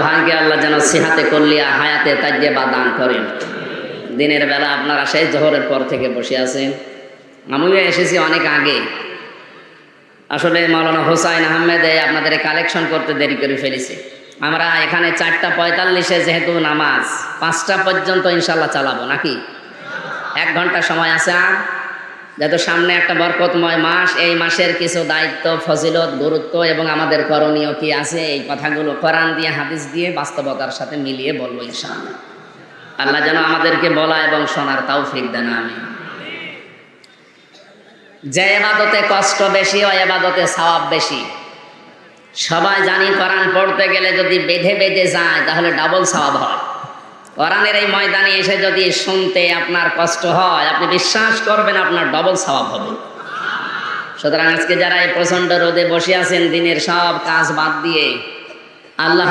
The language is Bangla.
ভাইকে আল্লাহ যেন সিহাতে কল্লিয়া হায়াতে তাজ্জেবা দান করেন। দিনের বেলা আপনারা সেই জোহরের পর থেকে বসে আছেন, আমিও এসেছি অনেক আগে। আসলে মাওলানা হোসাইন আহমেদ আপনাদের কালেকশন করতে দেরি করে ফেলেছে। আমরা এখানে 4:45 যেহেতু নামাজ, 5টা পর্যন্ত ইনশাল্লাহ চালাবো নাকি? 1 ঘন্টা সময় আছে। আর যেহেতু সামনে একটা বরকতময় মাস, এই মাসের কিছু দায়িত্ব, ফজিলত, গুরুত্ব এবং আমাদের করণীয় কি আছে, এই কথাগুলো কোরআন দিয়ে হাদিস দিয়ে বাস্তবতার সাথে মিলিয়ে বলবো ইনশাআল্লাহ। আল্লাহ যেন আমাদেরকে বলা এবং শোনার তৌফিক দেন, আমিন। যে ইবাদতে কষ্ট বেশি ওই ইবাদতে সওয়াব বেশি। সবাই জানি কোরআন পড়তে গেলে যদি বেঁধে বেঁধে যায় তাহলে ডাবল সওয়াব হয়। কোরআনের এই ময়দানে এসে যদি শুনতে আপনার কষ্ট হয়, আপনি বিশ্বাস করবেন আপনার ডবল সওয়াব হবে। সুতরাং আজকে যারা এই প্রচন্ড রোদে বসে আছেন, দিনের সব কাজ বাদ দিয়ে আল্লাহ